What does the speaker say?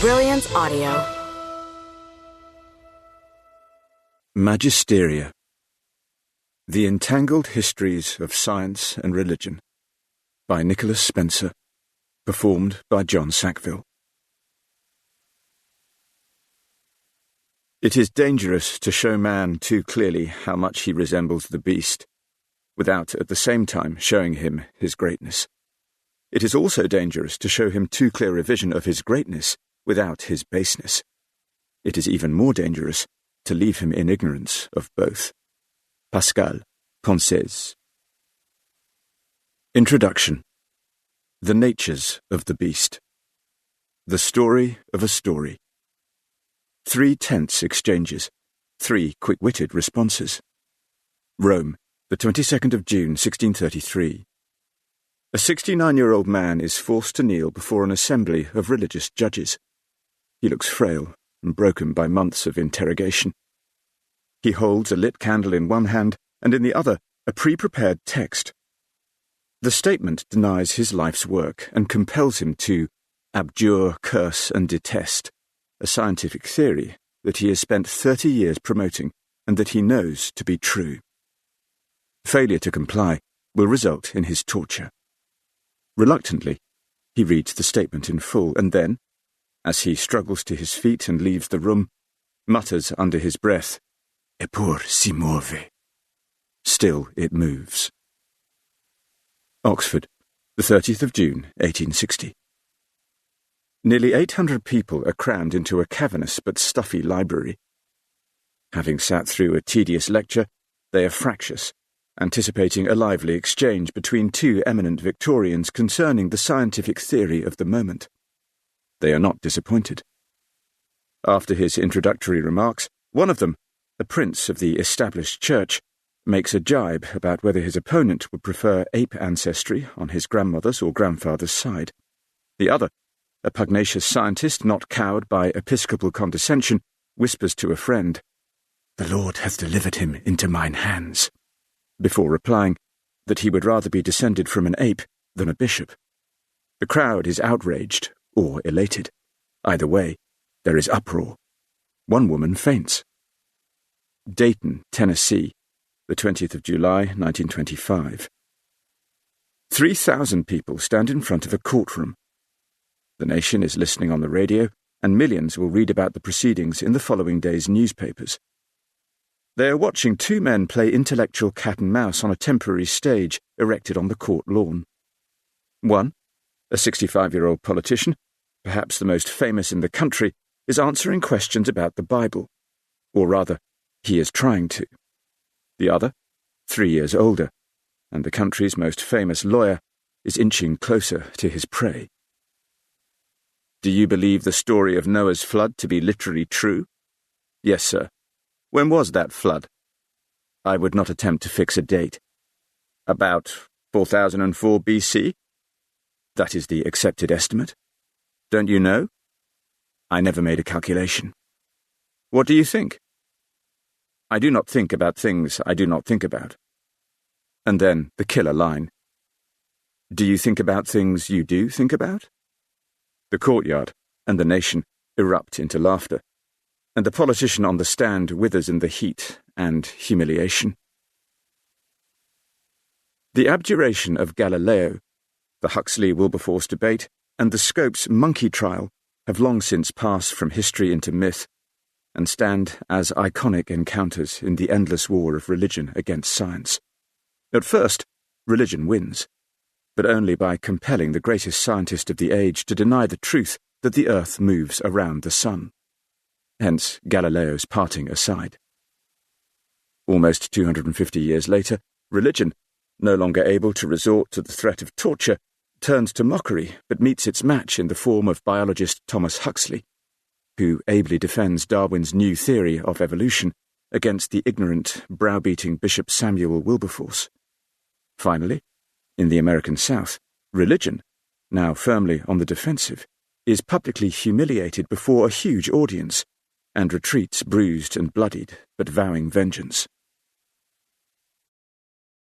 Brilliance Audio. Magisteria. The Entangled Histories of Science and Religion by Nicholas Spencer. Performed by John Sackville. It is dangerous to show man too clearly how much he resembles the beast, without at the same time showing him his greatness. It is also dangerous to show him too clear a vision of his greatness without his baseness. It is even more dangerous to leave him in ignorance of both. Pascal, Pensées. Introduction. The natures of the beast. The story of a story. 3 tense exchanges, 3 quick-witted responses. Rome, the 22nd of June, 1633. A 69-year-old man is forced to kneel before an assembly of religious judges. He looks frail and broken by months of interrogation. He holds a lit candle in one hand and in the other a pre-prepared text. The statement denies his life's work and compels him to abjure, curse, and detest a scientific theory that he has spent 30 years promoting and that he knows to be true. Failure to comply will result in his torture. Reluctantly, he reads the statement in full and then, as he struggles to his feet and leaves the room, mutters under his breath, "Eppur si muove." Still it moves. Oxford, the 30th of June, 1860. Nearly 800 people are crammed into a cavernous but stuffy library. Having sat through a tedious lecture, they are fractious, anticipating a lively exchange between 2 eminent Victorians concerning the scientific theory of the moment. They are not disappointed. After his introductory remarks, one of them, a prince of the established church, makes a jibe about whether his opponent would prefer ape ancestry on his grandmother's or grandfather's side. The other, a pugnacious scientist not cowed by episcopal condescension, whispers to a friend, "The Lord hath delivered him into mine hands," before replying that he would rather be descended from an ape than a bishop. The crowd is outraged or elated. Either way, there is uproar. One woman faints. Dayton, Tennessee, the 20th of July, 1925. 3,000 people stand in front of a courtroom. The nation is listening on the radio, and millions will read about the proceedings in the following day's newspapers. They are watching 2 men play intellectual cat and mouse on a temporary stage erected on the court lawn. One, a 65-year-old politician, perhaps the most famous in the country, is answering questions about the Bible. Or rather, he is trying to. The other, 3 years older, and the country's most famous lawyer, is inching closer to his prey. Do you believe the story of Noah's flood to be literally true? Yes, sir. When was that flood? I would not attempt to fix a date. About 4004 BC? That is the accepted estimate. Don't you know? I never made a calculation. What do you think? I do not think about things I do not think about. And then the killer line. Do you think about things you do think about? The courtyard and the nation erupt into laughter, and the politician on the stand withers in the heat and humiliation. The abjuration of Galileo, the Huxley-Wilberforce debate, and the Scopes monkey trial have long since passed from history into myth and stand as iconic encounters in the endless war of religion against science. At first, religion wins, but only by compelling the greatest scientist of the age to deny the truth that the earth moves around the sun. Hence Galileo's parting aside. Almost 250 years later, religion, no longer able to resort to the threat of torture, turns to mockery but meets its match in the form of biologist Thomas Huxley, who ably defends Darwin's new theory of evolution against the ignorant, browbeating Bishop Samuel Wilberforce. Finally, in the American South, religion, now firmly on the defensive, is publicly humiliated before a huge audience and retreats bruised and bloodied but vowing vengeance.